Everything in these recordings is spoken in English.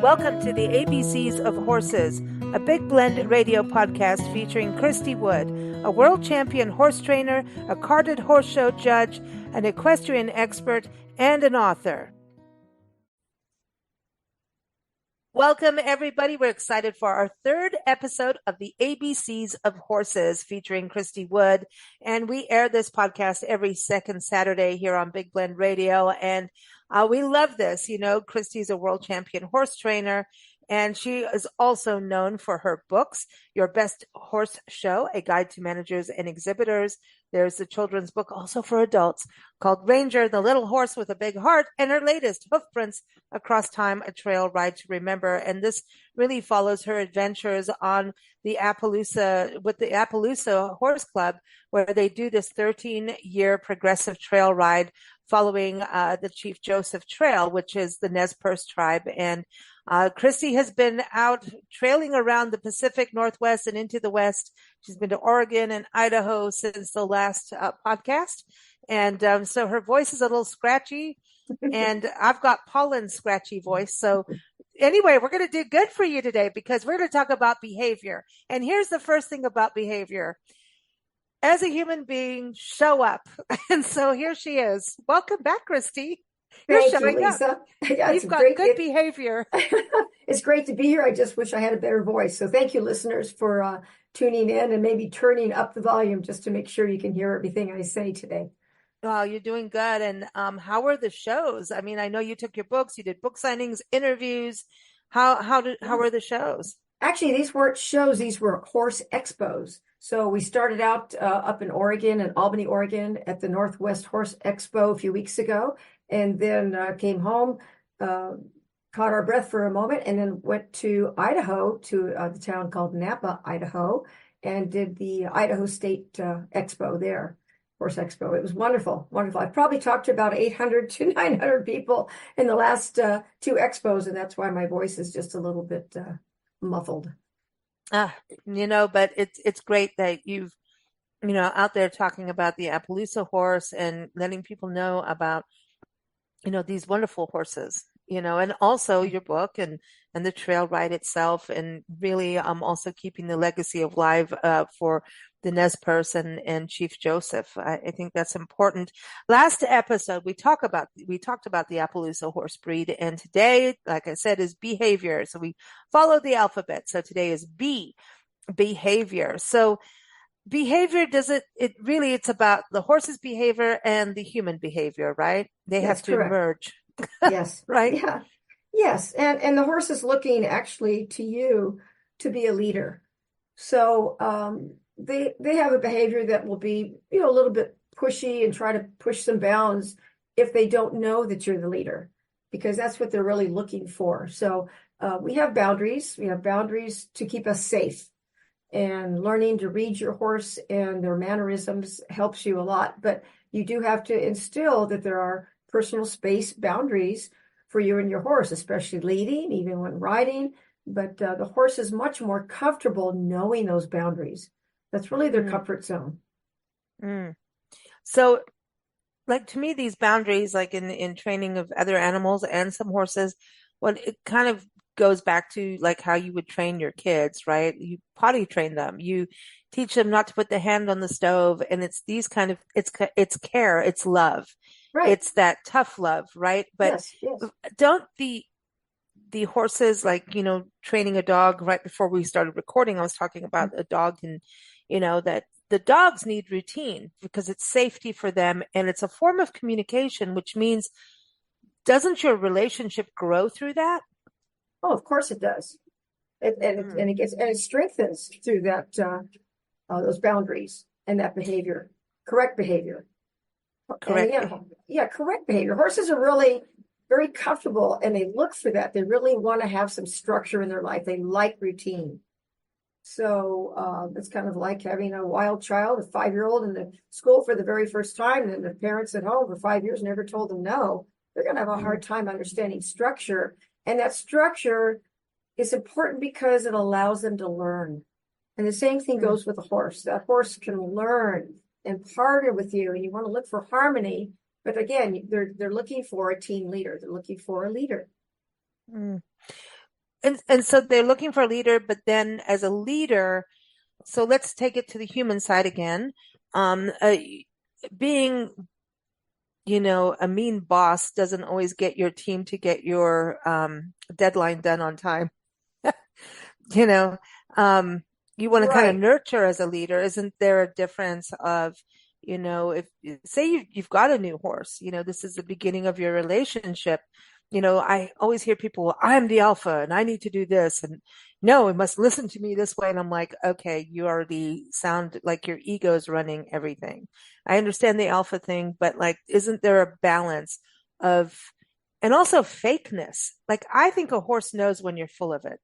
Welcome to the ABCs of Horses, a Big Blend radio podcast featuring Christy Wood, a world champion horse trainer, a carded horse show judge, an equestrian expert, and an author. Welcome, everybody. We're excited for our third episode of the ABCs of Horses featuring Christy Wood. And we air this podcast every second Saturday here on Big Blend Radio. And we love this. You know, Christy's a world champion horse trainer, and she is also known for her books, Your Best Horse Show, A Guide to Managers and Exhibitors. There's a children's book also for adults called Ranger, the Little Horse with a Big Heart, and her latest, Hoofprints Across Time, A Trail Ride to Remember. And this really follows her adventures on the Appaloosa, with the Appaloosa Horse Club, where they do this 13-year progressive trail ride following the Chief Joseph Trail, which is the Nez Perce tribe. And Christy has been out trailing around the Pacific Northwest and into the West. She's been to Oregon and Idaho since the last podcast. And so her voice is a little scratchy, and I've got Pollen's scratchy voice. So anyway, we're going to do good for you today because we're going to talk about behavior. And here's the first thing about behavior. As a human being, show up. And so here she is. Welcome back, Christy. Thank you, Lisa. Yeah, you've got good behavior. It's great to be here. I just wish I had a better voice. So thank you, listeners, for tuning in and maybe turning up the volume just to make sure you can hear everything I say today. Oh, you're doing good. And how were the shows? I mean, I know you took your books, you did book signings, interviews. How were the shows? Actually, these weren't shows. These were horse expos. So we started out up in Oregon, in Albany, Oregon, at the Northwest Horse Expo a few weeks ago, and then came home, caught our breath for a moment, and then went to Idaho, to the town called Napa, Idaho, and did the Idaho State Expo there, Horse Expo. It was wonderful, wonderful. I've probably talked to about 800 to 900 people in the last two expos, and that's why my voice is just a little bit muffled. But it's great that you've, out there talking about the Appaloosa horse and letting people know about, these wonderful horses, and also your book and the trail ride itself, and really also keeping the legacy of live for the Nez Perce and Chief Joseph. I think that's important. Last episode, we talked about the Appaloosa horse breed, and today, like I said, is behavior. So we follow the alphabet. So today is B, behavior. So behavior, it's about the horse's behavior and the human behavior, right? They have to merge. Yes. Right? Yeah. Yes. And the horse is looking actually to you to be a leader. So they have a behavior that will be, a little bit pushy and try to push some bounds if they don't know that you're the leader, because that's what they're really looking for. So we have boundaries. We have boundaries to keep us safe. And learning to read your horse and their mannerisms helps you a lot. But you do have to instill that there are personal space boundaries for you and your horse, especially leading, even when riding. But the horse is much more comfortable knowing those boundaries. That's really their comfort zone. So, like, to me, these boundaries, like in training of other animals and some horses, it kind of goes back to like how you would train your kids, right? You potty train them. You teach them not to put the hand on the stove. And it's these kind of, it's care, it's love. Right. It's that tough love, right? But yes. Don't the horses, like, training a dog. Right before we started recording, I was talking about a dog, and, that the dogs need routine because it's safety for them. And it's a form of communication, which means, doesn't your relationship grow through that? Oh, of course it does. And it strengthens through that, those boundaries and that behavior, correct behavior. Correct. Correct behavior. Horses are really very comfortable, and they look for that. They really want to have some structure in their life. They like routine. So it's kind of like having a wild child, a 5-year-old in the school for the very first time, and the parents at home for 5 years never told them no. They're going to have a hard time understanding structure. And that structure is important because it allows them to learn. And the same thing goes with a horse. That horse can learn and partner with you, and you want to look for harmony. But again, they're looking for a team leader. They're looking for a leader. and so they're looking for a leader, but then as a leader, so let's take it to the human side again. Being, a mean boss doesn't always get your team to get your deadline done on time. You know, you want to kind of Right. nurture as a leader. Isn't there a difference of, if say you've got a new horse, this is the beginning of your relationship. I always hear people, "Well, I'm the alpha and I need to do this. And no, it must listen to me this way." And I'm like, okay, you already sound like your ego's running everything. I understand the alpha thing, but like, isn't there a balance of, and also fakeness? Like, I think a horse knows when you're full of it.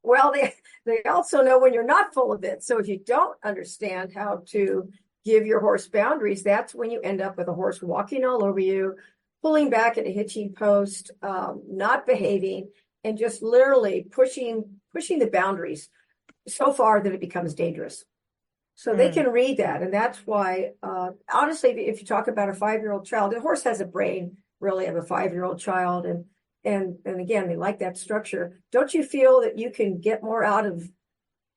Well, they also know when you're not full of it. So if you don't understand how to give your horse boundaries, that's when you end up with a horse walking all over you, pulling back at a hitching post, not behaving, and just literally pushing the boundaries so far that it becomes dangerous. So they Mm, can read that, and that's why, honestly, if you talk about a 5-year-old child, the horse has a brain really of a 5-year-old child, and again, they like that structure. Don't you feel that you can get more out of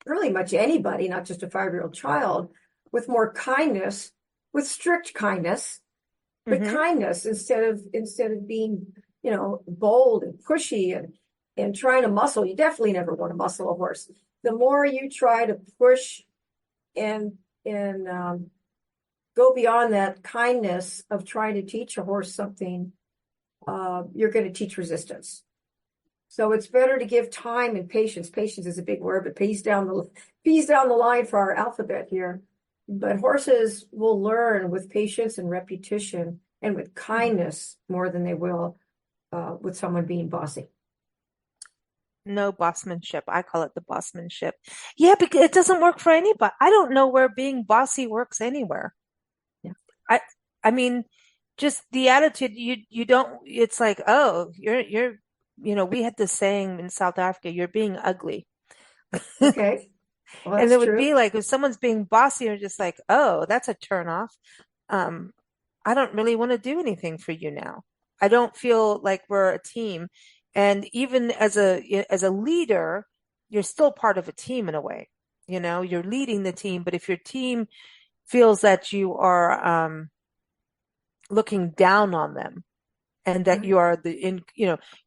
really much anybody, not just a 5-year-old child, with more kindness, with strict kindness, but hmm kindness instead of being, bold and pushy and trying to muscle. You definitely never want to muscle a horse. The more you try to push and and go beyond that kindness of trying to teach a horse something, you're going to teach resistance. So it's better to give time and patience. Patience is a big word, but peas down the line for our alphabet here. But horses will learn with patience and repetition and with kindness more than they will with someone being bossy. No bossmanship. I call it the bossmanship. Yeah, because it doesn't work for anybody. I don't know where being bossy works anywhere. Yeah. I I mean, just the attitude you don't, it's like, oh, we had this saying in South Africa, you're being ugly. Okay. Well, And that's it would true. be like if someone's being bossy, you're just like, oh, that's a turn off. Um, I don't really want to do anything for you now. I don't feel like we're a team. And even as a leader, you're still part of a team in a way. You're leading the team, but if your team feels that you are looking down on them and that Right. you are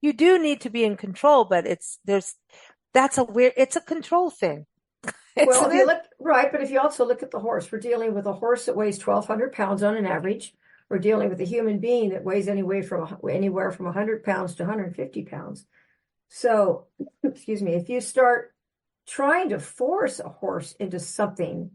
you do need to be in control, but it's a control thing, Well, isn't if you it? look right, but if you also look at the horse, we're dealing with a horse that weighs 1,200 pounds on an average. We're dealing with a human being that weighs anywhere from 100 pounds to 150 pounds. So, excuse me, if you start trying to force a horse into something,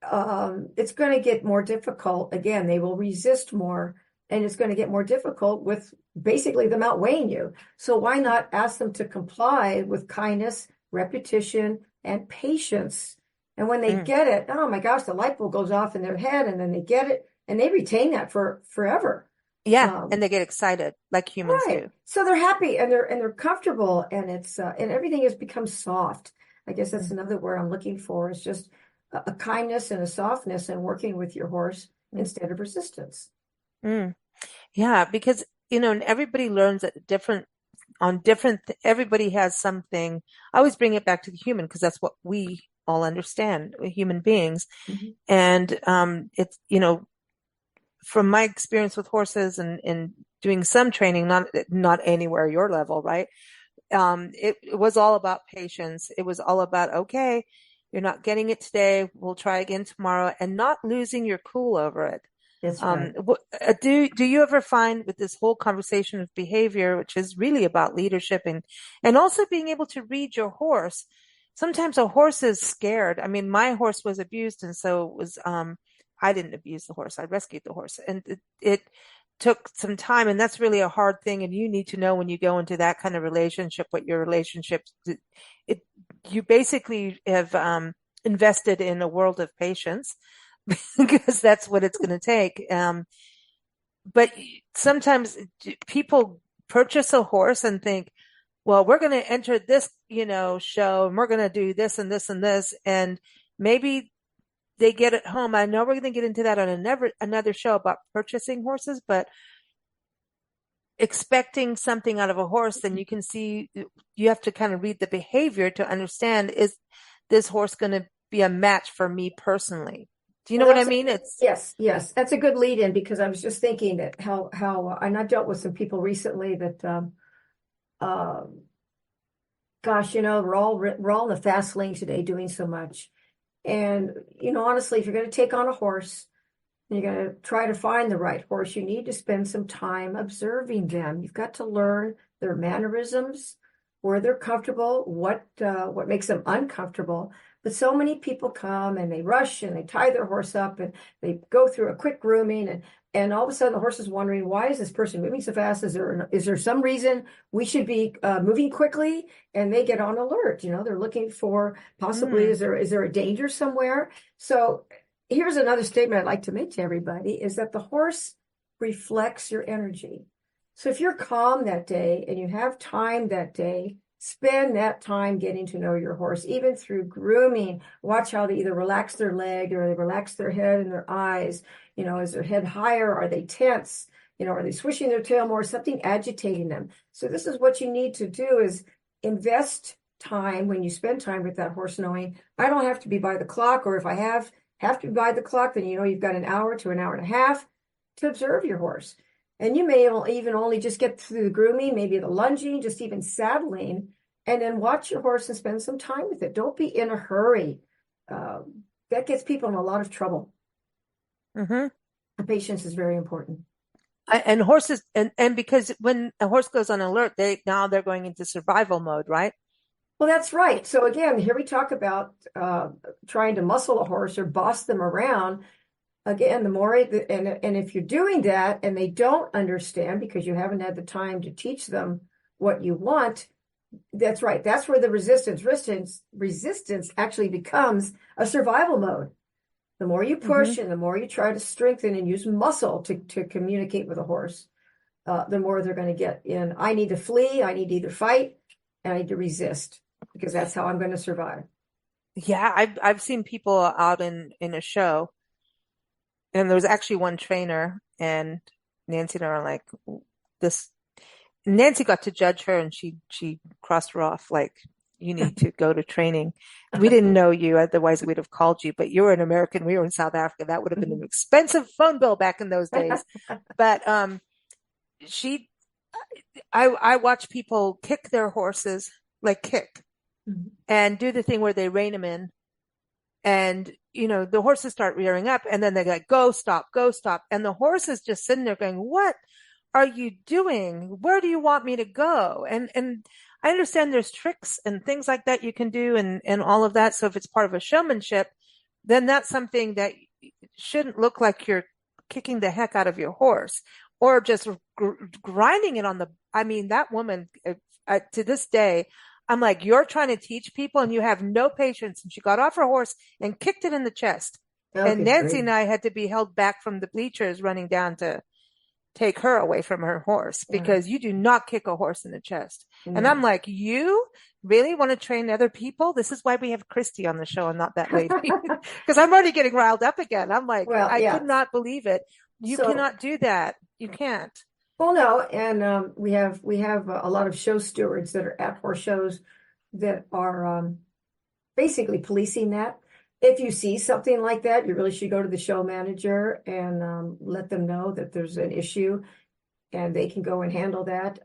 it's going to get more difficult. Again, they will resist more, and it's going to get more difficult with basically them outweighing you. So why not ask them to comply with kindness, repetition, and patience? And when they Mm. get it, oh my gosh, the light bulb goes off in their head, and then they get it, and they retain that for forever. Yeah, and Um, they get excited like humans right. do. So they're happy and they're comfortable, and it's and everything has become soft. I guess that's Mm, another word I'm looking for. It's just a kindness and a softness and working with your horse mm, instead of resistance. mm. Yeah, because and everybody learns at different everybody has something. I always bring it back to the human because that's what we all understand, we're human beings. Mhm. And it's from my experience with horses and doing some training, not anywhere your level, right? It was all about patience. It was all about, okay, you're not getting it today. We'll try again tomorrow, and not losing your cool over it. That's right. Do you ever find with this whole conversation of behavior, which is really about leadership and also being able to read your horse? Sometimes a horse is scared. I mean, my horse was abused, and so was I didn't abuse the horse. I rescued the horse, and it took some time, and that's really a hard thing. And you need to know when you go into that kind of relationship, what your relationship it you basically have invested in a world of patience because that's what it's going to take. But sometimes people purchase a horse and think, well, we're going to enter this, show and we're going to do this and this and this. And maybe they get it home. I know we're going to get into that on another show about purchasing horses, but expecting something out of a horse, then you can see you have to kind of read the behavior to understand, is this horse going to be a match for me personally? Do you know Well, what I mean? It's yes, that's a good lead in because I was just thinking that how and I've dealt with some people recently that um gosh, we're all in the fast lane today doing so much. And honestly, if you're going to take on a horse, and you're going to try to find the right horse, you need to spend some time observing them. You've got to learn their mannerisms, where they're comfortable, what makes them uncomfortable. But so many people come and they rush and they tie their horse up and they go through a quick grooming and all of a sudden the horse is wondering, why is this person moving so fast? Is there some reason we should be moving quickly? And they get on alert. They're looking for possibly is there a danger somewhere? So here's another statement I'd like to make to everybody is that the horse reflects your energy. So if you're calm that day and you have time that day, spend that time getting to know your horse, even through grooming. Watch how they either relax their leg or they relax their head and their eyes. Is their head higher? Are they tense? Are they swishing their tail more? Something agitating them. So this is what you need to do is invest time when you spend time with that horse, knowing I don't have to be by the clock, or if I have to be by the clock, then you've got an hour to an hour and a half to observe your horse. And you may even only just get through the grooming, maybe the lunging, just even saddling, and then watch your horse and spend some time with it. Don't be in a hurry. That gets people in a lot of trouble. mm-hmm. The patience is very important. And horses, and because when a horse goes on alert, they're going into survival mode, right? Well, that's right. So again, here we talk about trying to muscle a horse or boss them around. Again, the more and if you're doing that and they don't understand because you haven't had the time to teach them what you want, that's right. That's where the resistance actually becomes a survival mode. The more you push and the more you try to strengthen and use muscle to communicate with a horse, the more they're going to get in. I need to flee. I need to either fight and I need to resist because that's how I'm going to survive. Yeah, I've seen people out in a show. And there was actually one trainer, and Nancy and I are like, this. Nancy got to judge her, and she crossed her off like, you need to go to training. We didn't know you, otherwise we'd have called you. But you were an American, we were in South Africa. That would have been an expensive phone bill back in those days. But I watch people kick their horses, like kick, and do the thing where they rein them in. And, the horses start rearing up and then they like, go, stop, go, stop. And the horse is just sitting there going, what are you doing? Where do you want me to go? And I understand there's tricks and things like that you can do and all of that. So if it's part of a showmanship, then that's something that shouldn't look like you're kicking the heck out of your horse or just grinding it on that woman, to this day, I'm like, you're trying to teach people and you have no patience. And she got off her horse and kicked it in the chest. Oh, and Nancy great. and I had to be held back from the bleachers running down to take her away from her horse because you do not kick a horse in the chest. And I'm like, you really want to train other people? This is why we have Christy on the show and not that lady. Because I'm already getting riled up again. I'm like, I could not believe it. You cannot do that. You can't. Well, no, and we have a lot of show stewards that are at horse shows that are basically policing that. If you see something like that, you really should go to the show manager and let them know that there's an issue and they can go and handle that.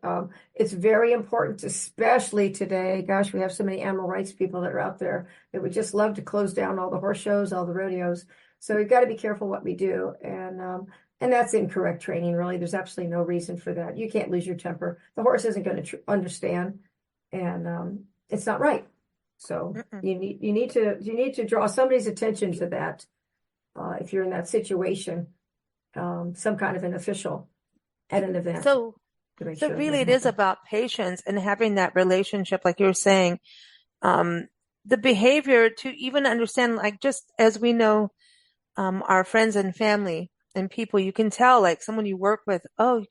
It's very important, especially today. Gosh, we have so many animal rights people that are out there that would just love to close down all the horse shows, all the rodeos. So we've got to be careful what we do. And that's incorrect training, really. There's absolutely no reason for that. You can't lose your temper. The horse isn't going to understand, and it's not right. So you need to draw somebody's attention to that if you're in that situation, some kind of an official at an event. So really, it is about patience and having that relationship, like you were saying, the behavior to even understand, like just as we know, our friends and family. And people, you can tell, like someone you work with, oh,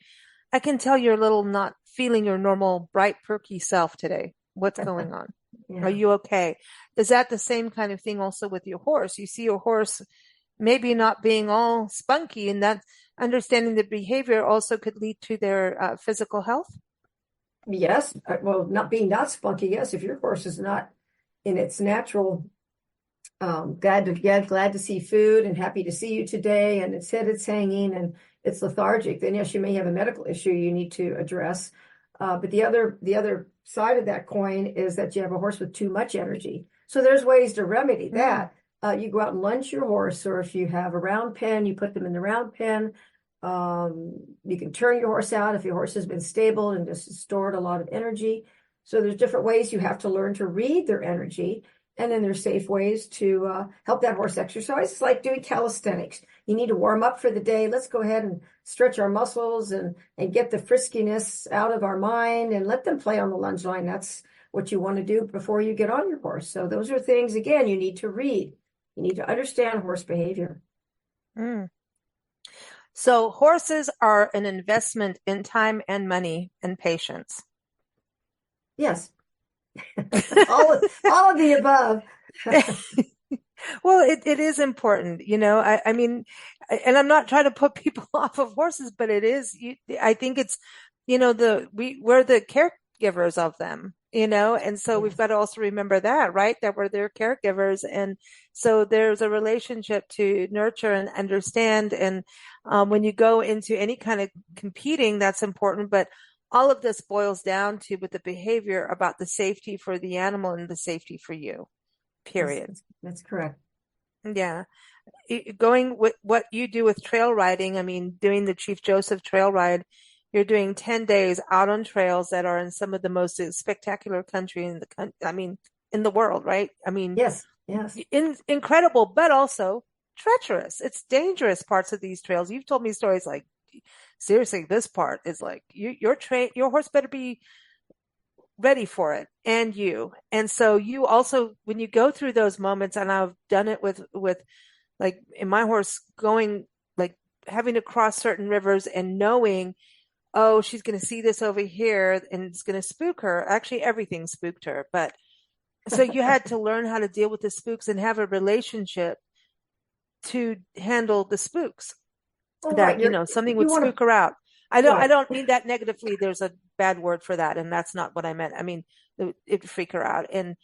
I can tell you're a little not feeling your normal, bright, perky self today. What's going on? Yeah. Are you okay? Is that the same kind of thing also with your horse? You see your horse maybe not being all spunky, and that understanding the behavior also could lead to their physical health. Yes. Well, not spunky. Yes. If your horse is not in its natural, glad to see food and happy to see you today, and its head it's hanging and it's lethargic, then yes, you may have a medical issue you need to address. But the other side of that coin is that you have a horse with too much energy. So there's ways to remedy that. You go out and lunge your horse, or if you have a round pen, you put them in the round pen. You can turn your horse out if your horse has been stable and just stored a lot of energy. So there's different ways you have to learn to read their energy. And then there's safe ways to help that horse exercise. It's like doing calisthenics. You need to warm up for the day. Let's go ahead and stretch our muscles and get the friskiness out of our mind and let them play on the lunge line. That's what you want to do before you get on your horse. So those are things, again, you need to read. You need to understand horse behavior. So horses are an investment in time and money and patience. Yes. all of the above. Well, it is important, I mean, and I'm not trying to put people off of horses, but it is, I think it's, we're the caregivers of them, and so we've got to also remember that, right? That we're their caregivers. And so there's a relationship to nurture and understand. And when you go into any kind of competing, that's important. But all of this boils down to, with the behavior, about the safety for the animal and the safety for you, period. That's correct. Yeah. Going with what you do with trail riding, I mean, doing the Chief Joseph trail ride, you're doing 10 days out on trails that are in some of the most spectacular country in the world, right? I mean, yes. Incredible, but also treacherous. It's dangerous parts of these trails. You've told me stories like, seriously, this part is like your horse better be ready for it, and so you also, when you go through those moments, and I've done it with like in my horse, going, like, having to cross certain rivers and knowing, oh, she's going to see this over here and it's going to spook her. Actually, everything spooked her, but so you had to learn how to deal with the spooks and have a relationship to handle the spooks. Something would spook her out. I don't mean that negatively. There's a bad word for that, and that's not what I meant. I mean, it'd freak her out. And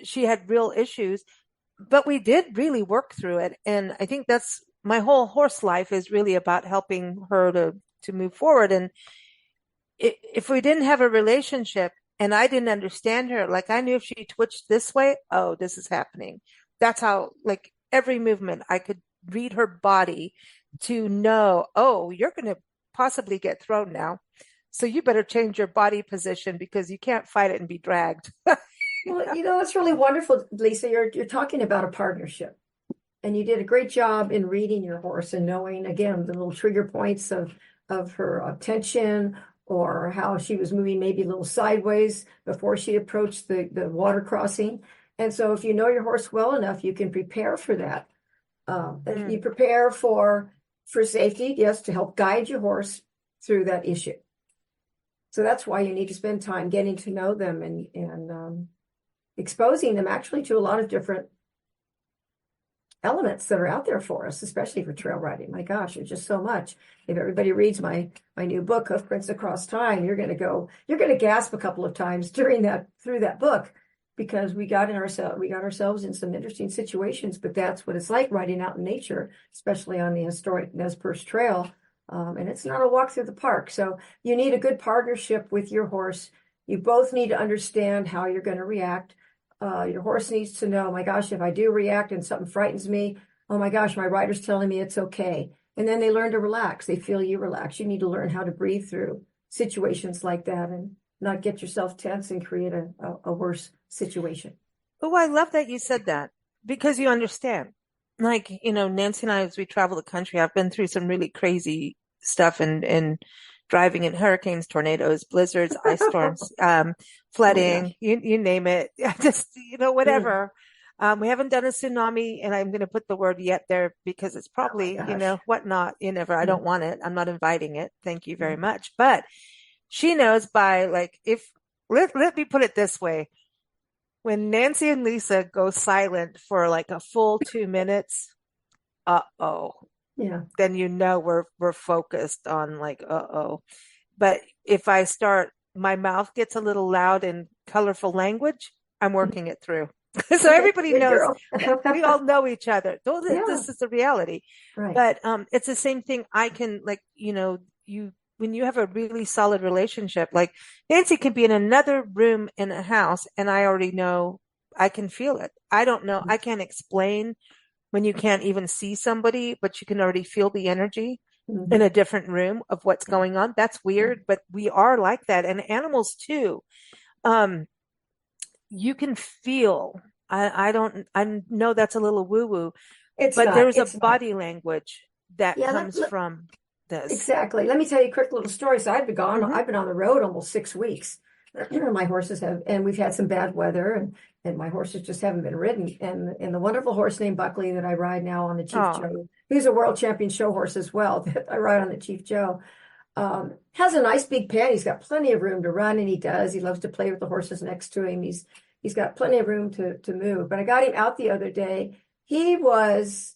she had real issues, but we did really work through it. And I think that's my whole horse life, is really about helping her to move forward. And if we didn't have a relationship and I didn't understand her, like, I knew if she twitched this way, oh, this is happening. That's how, like, every movement, I could read her body to know, oh, you're going to possibly get thrown now. So you better change your body position, because you can't fight it and be dragged. Well, that's really wonderful, Lisa. You're talking about a partnership, and you did a great job in reading your horse and knowing, again, the little trigger points of her attention, or how she was moving maybe a little sideways before she approached the water crossing. And so if you know your horse well enough, you can prepare for that. You prepare for safety, yes, to help guide your horse through that issue. So that's why you need to spend time getting to know them and exposing them actually to a lot of different elements that are out there for us, especially for trail riding. My gosh, there's just so much. If everybody reads my new book, Hoofprints Across Time, you're going to gasp a couple of times through that book, because we got ourselves in some interesting situations. But that's what it's like riding out in nature, especially on the historic Nez Perce Trail. And it's not a walk through the park. So you need a good partnership with your horse. You both need to understand how you're going to react. Your horse needs to know, my gosh, if I do react and something frightens me, oh my gosh, my rider's telling me it's okay. And then they learn to relax. They feel you relax. You need to learn how to breathe through situations like that and not get yourself tense and create a worse situation. Oh, I love that you said that, because you understand. Like, Nancy and I, as we travel the country, I've been through some really crazy stuff and driving in hurricanes, tornadoes, blizzards, ice storms, flooding, Oh, you name it. Just, whatever. We haven't done a tsunami, and I'm going to put the word yet there, because it's probably, whatnot. You never, I don't want it. I'm not inviting it. Thank you very much. But she knows by, like, let me put it this way. When Nancy and Lisa go silent for like a full 2 minutes, uh-oh. Yeah. then we're focused on like, uh-oh. But if I start, my mouth gets a little loud in colorful language, I'm working it through. So Okay, everybody good knows, girl. we all know each other. Yeah, This is the reality. right. But it's the same thing. I can, like, you when you have a really solid relationship, like Nancy can be in another room in a house and I already know, I can feel it. I don't know. I can't explain when you can't even see somebody, but you can already feel the energy in a Mhm. different room of what's Yeah, going on. That's yeah. weird, but we are like that. And animals too. Um, you can feel, I know that's a little woo woo, It's but not. there's a It's not. body language that Yeah, comes from this. exactly. Let me tell you a quick little story. So Hmm. I've been on the road almost 6 weeks. My horses have, and we've had some bad weather, and my horses just haven't been ridden. And the wonderful horse named Buckley that I ride now on the Chief Oh, Joe, he's a world champion show horse as well that I ride on the Chief Joe. Has a nice big pen. He's got plenty of room to run, and he does. He loves to play with the horses next to him. He's got plenty of room to move. But I got him out the other day. He was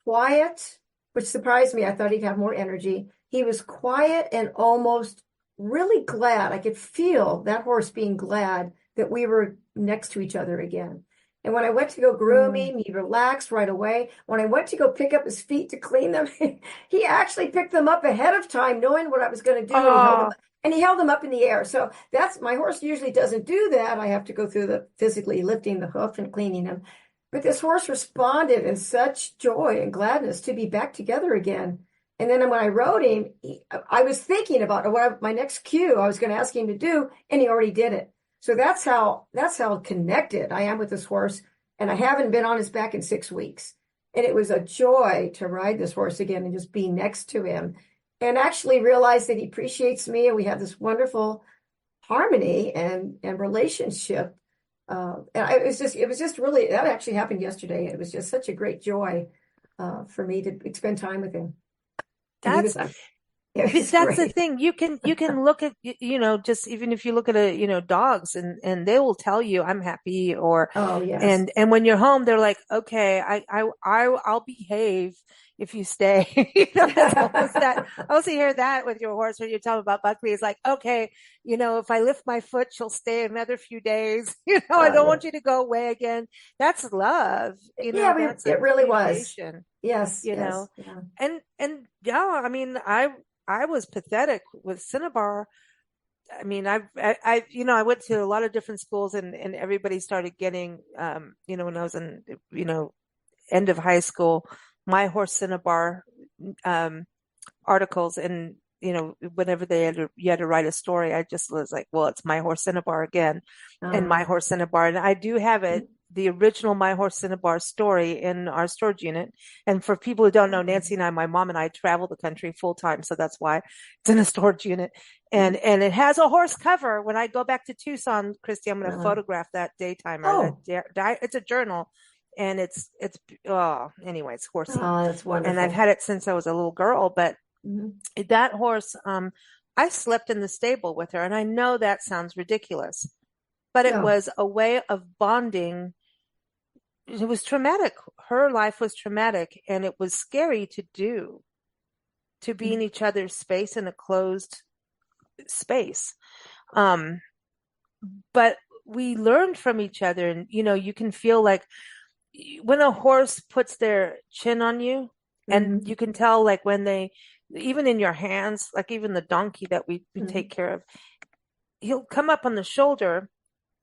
quiet, which surprised me. I thought he'd have more energy. He was quiet and almost really glad. I could feel that horse being glad that we were next to each other again. And when I went to go groom mm. him, he relaxed right away. When I went to go pick up his feet to clean them, he actually picked them up ahead of time, knowing what I was going to do, Oh, and he held them up in the air. So that's my horse usually doesn't do that. I have to go through the physically lifting the hoof and cleaning him. But this horse responded in such joy and gladness to be back together again. And then when I rode him, I was thinking about my next cue I was going to ask him to do, and he already did it. So that's how connected I am with this horse, and I haven't been on his back in 6 weeks. And it was a joy to ride this horse again and just be next to him, and actually realize that he appreciates me, and we have this wonderful harmony and relationship. It was just really, that actually happened yesterday. It was just such a great joy for me to spend time with him. And he was, that's it was that's the great. thing. You can look at, just even if you look at dogs, and they will tell you I'm happy, or Oh, yes. and when you're home they're like, okay, I'll behave if you stay. It's almost that. I also hear that with your horse when you tell them about Buckley. It's like, okay, if I lift my foot, she'll stay another few days. I don't Yeah. want you to go away again. That's love. Yeah, That's it really was. appreciation. Yes, you yes. know Yeah. and yeah, I mean, I was pathetic with Cinnabar. I mean, I went to a lot of different schools, and everybody started getting, when I was in, end of high school, my horse Cinnabar, um, articles, and, whenever you had to write a story, I just was like, well, it's my horse Cinnabar again, and my Uh, horse Cinnabar. And I do have it, the original My Horse Cinnabar story in our storage unit. And for people who don't know, Nancy and I, my mom and I travel the country full time. So that's why it's in a storage unit. And it has a horse cover. When I go back to Tucson, Christy, I'm going to uh, photograph that daytimer. oh, It's a journal, and oh, anyways, horsey. that's And I've wonderful. had it since I was a little girl, but Mhm. that horse, I slept in the stable with her. And I know that sounds ridiculous, but it No. was a way of bonding. It was traumatic. Her life was traumatic, and it was scary to be in each other's space, in a closed space. Um, but we learned from each other, and you can feel like when a horse puts their chin on you, and Mhm. you can tell, like, when they, even in your hands, like even the donkey that we take Mhm. care of, he'll come up on the shoulder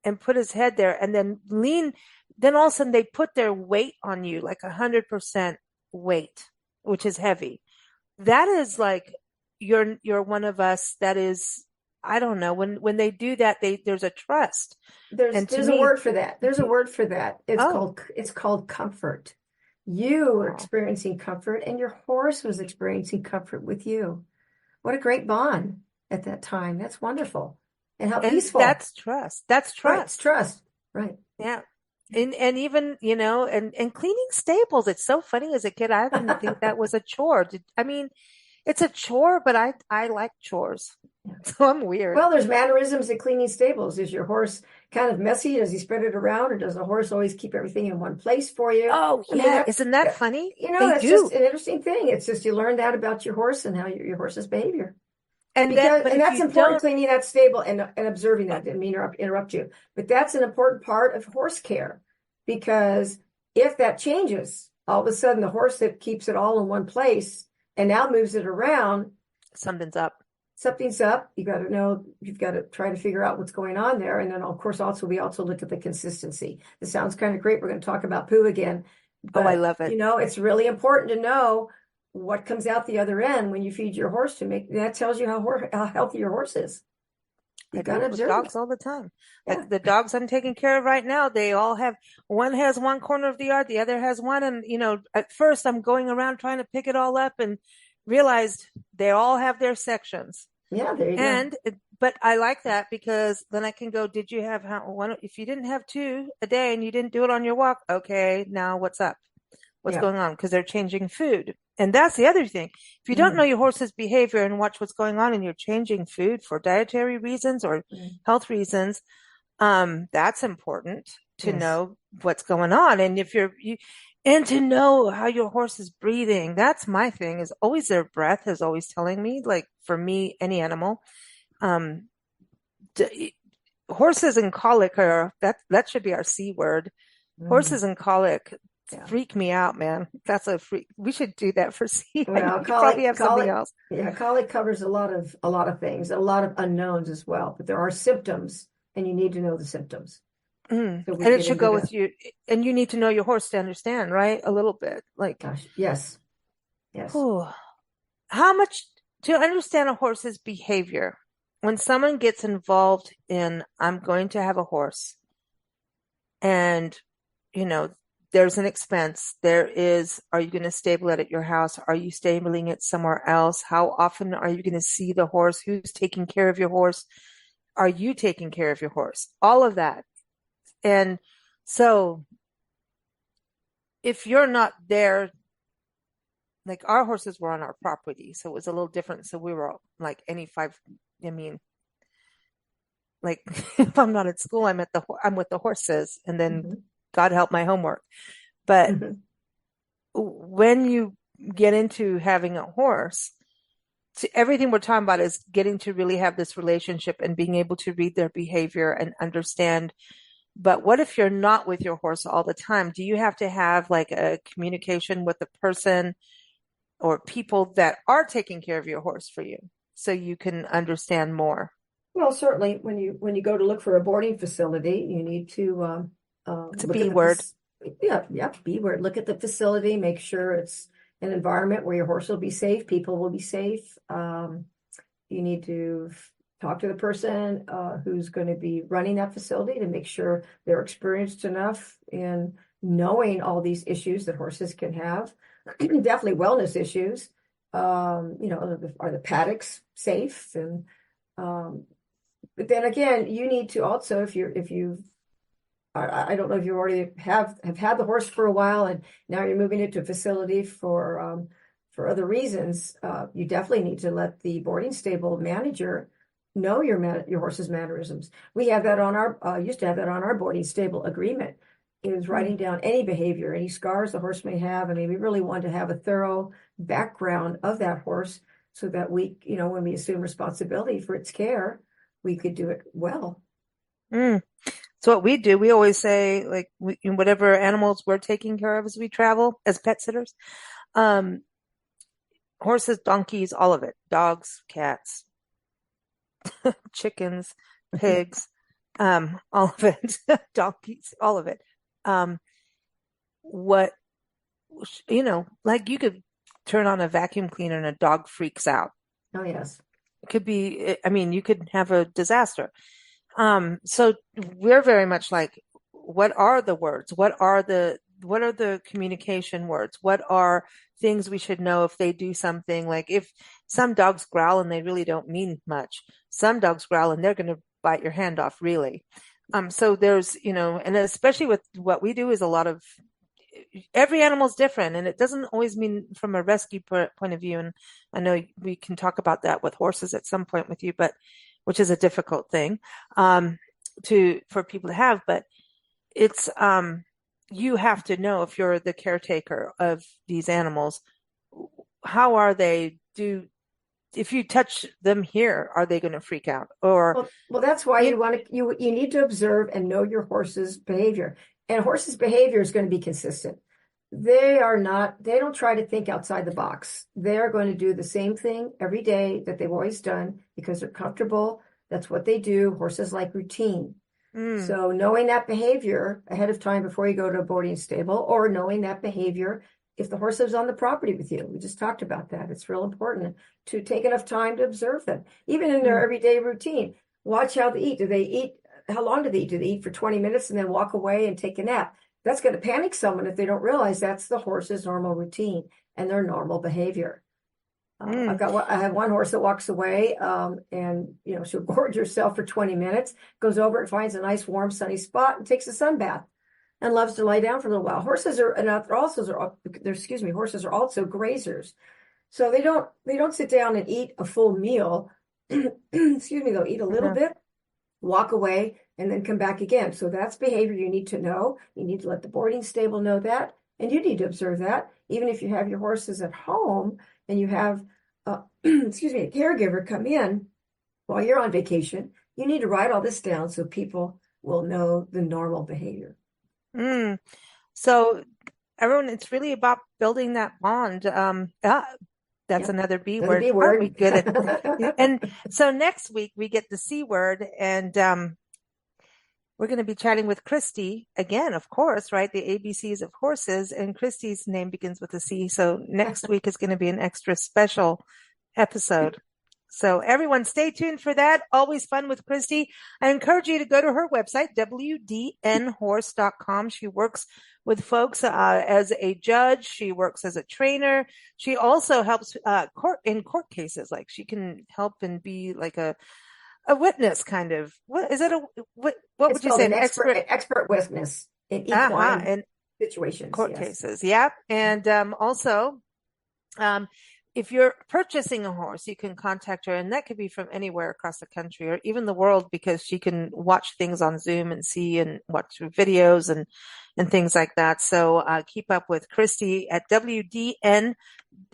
and put his head there and then lean. Then all of a sudden they put their weight on you, like 100% weight, which is heavy. That is like, you're one of us. That is, I don't know, when they do that, there's a trust. And to There's a me, word for that. There's a word for that. oh, It's called comfort. You were oh, experiencing comfort, and your horse was experiencing comfort with you. What a great bond at that time. That's wonderful. And how and peaceful. that's trust. That's Right. It's trust. trust. Right. Yeah. And even, and cleaning stables. It's so funny. As a kid, I didn't think that was a chore. I mean, It's a chore, but I like chores. So I'm weird. Well, there's mannerisms in cleaning stables. Is your horse kind of messy? Does he spread it around, or does the horse always keep everything in one place for you? Oh, I mean, yeah. Isn't that funny? They that's just do. an interesting thing. It's just you learn that about your horse and how your horse's behavior. And then, but And if that's you important, don't, cleaning that stable and observing that. Didn't mean to interrupt you, but that's an important part of horse care, because if that changes, all of a sudden the horse that keeps it all in one place and now moves it around, something's up. something's up. You got to know, you've got to try to figure out what's going on there. And then of course, we also look at the consistency. This sounds kind of great. We're going to talk about poo again, Oh, I but love it. it's really important to know what comes out the other end when you feed your horse, that tells you how healthy your horse is. I You do got to it with observe dogs it. all the time. Yeah. Like the dogs I'm taking care of right now, they all have, one has one corner of the yard, the other has one. And, at first I'm going around trying to pick it all up and realized they all have their sections. Yeah, there you go. But I like that because then I can go, did you have one? If you didn't have two a day and you didn't do it on your walk, okay, now what's up? What's Yeah. going on? Because they're changing food. And that's the other thing. If you don't know your horse's behavior and watch what's going on and you're changing food for dietary reasons or health reasons, that's important to Yes. know what's going on. And and to know how your horse is breathing. That's my thing, is always their breath is always telling me, like for me, any animal, horses and colic that should be our C word. Horses and colic freak me out, man. That's a freak. We should do that for C. Well, You probably have something else. Yeah, colic covers a lot of things, a lot of unknowns as well. But there are symptoms, and you need to know the symptoms. So And it should go with you. And you need to know your horse to understand, right? A little bit. Like, gosh, yes. How much to understand a horse's behavior? When someone gets involved in, I'm going to have a horse, and there's an expense. Are you going to stable it at your house? Are you stabling it somewhere else? How often are you going to see the horse? Who's taking care of your horse? Are you taking care of your horse? All of that. And so if you're not there, like our horses were on our property, so it was a little different. So we were like like if I'm not at school, I'm with the horses, and then God help my homework. But when you get into having a horse, everything we're talking about is getting to really have this relationship and being able to read their behavior and understand. But what if you're not with your horse all the time? Do you have to have like a communication with the person or people that are taking care of your horse for you so you can understand more? Well, certainly when you go to look for a boarding facility, you need to It's a look B at word. B word. Look at the facility, make sure it's an environment where your horse will be safe, people will be safe. You need to talk to the person who's going to be running that facility to make sure they're experienced enough in knowing all these issues that horses can have. Definitely wellness issues. Are the paddocks safe? And but then again, you need to also, I don't know if you already have had the horse for a while and now you're moving it to a facility for other reasons. You definitely need to let the boarding stable manager know your horse's mannerisms. We have that on our used to have that on our boarding stable agreement. Is writing down any behavior, any scars the horse may have. I mean, we really want to have a thorough background of that horse so that we, when we assume responsibility for its care, we could do it well. So what we do, we always say, like, whatever animals we're taking care of as we travel as pet sitters, horses, donkeys, all of it, dogs, cats, chickens, pigs, all of it, donkeys, all of it. Like you could turn on a vacuum cleaner and a dog freaks out. Oh, yes. It could be, you could have a disaster. So we're very much like, what are the words? What are the communication words? What are things we should know if they do something? Like if some dogs growl and they really don't mean much. Some dogs growl and they're going to bite your hand off, really. So there's, and especially with what we do is a lot of, every animal's different, and it doesn't always mean from a rescue point of view. And I know we can talk about that with horses at some point with you, but which is a difficult thing for people to have. But it's you have to know, if you're the caretaker of these animals, how are they? If you touch them here, are they going to freak out? Or well, that's why you need to observe and know your horse's behavior. And horse's behavior is going to be consistent. They don't try to think outside the box. They're going to do the same thing every day that they've always done because they're comfortable. That's what they do. Horses like routine. So knowing that behavior ahead of time before you go to a boarding stable, or knowing that behavior if the horse lives on the property with you. We just talked about that. It's real important to take enough time to observe them, even in their everyday routine. Watch how they eat. Do they eat? How long do they eat? Do they eat for 20 minutes and then walk away and take a nap? That's going to panic someone if they don't realize that's the horse's normal routine and their normal behavior. I have one horse that walks away, and she'll gorge herself for 20 minutes, goes over and finds a nice warm sunny spot and takes a sun bath, and loves to lie down for a little while. Horses are also grazers, so they don't sit down and eat a full meal. They'll eat a little bit, walk away, and then come back again. So that's behavior you need to know. You need to let the boarding stable know that, and you need to observe that. Even if you have your horses at home and you have a caregiver come in while you're on vacation, you need to write all this down so people will know the normal behavior. So everyone, it's really about building that bond. That's another B word. B word. We good at. And so next week we get the C word, and we're going to be chatting with Christy again, of course, right? The ABCs of horses, and Christy's name begins with a C. So next week is going to be an extra special episode. So everyone stay tuned for that. Always fun with Christy. I encourage you to go to her website, wdnhorse.com. She works with folks as a judge. She works as a trainer. She also helps in court cases. Like she can help and be like a witness, kind of. What is it? What would you say? An expert witness in equine situations, court cases. Yeah, and also, if you're purchasing a horse, you can contact her, and that could be from anywhere across the country or even the world, because she can watch things on Zoom and see and watch videos and things like that. So keep up with Christy at WDN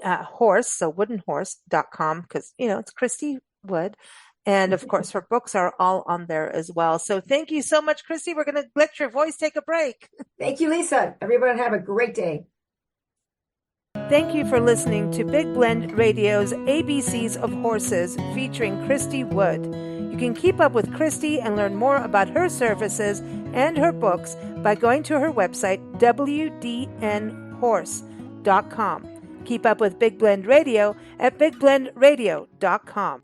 Horse, so woodenhorse.com, because it's Christy Wood. And of course, her books are all on there as well. So thank you so much, Christy. We're going to let your voice take a break. Thank you, Lisa. Everyone have a great day. Thank you for listening to Big Blend Radio's ABCs of Horses featuring Christy Wood. You can keep up with Christy and learn more about her services and her books by going to her website, wdnhorse.com. Keep up with Big Blend Radio at bigblendradio.com.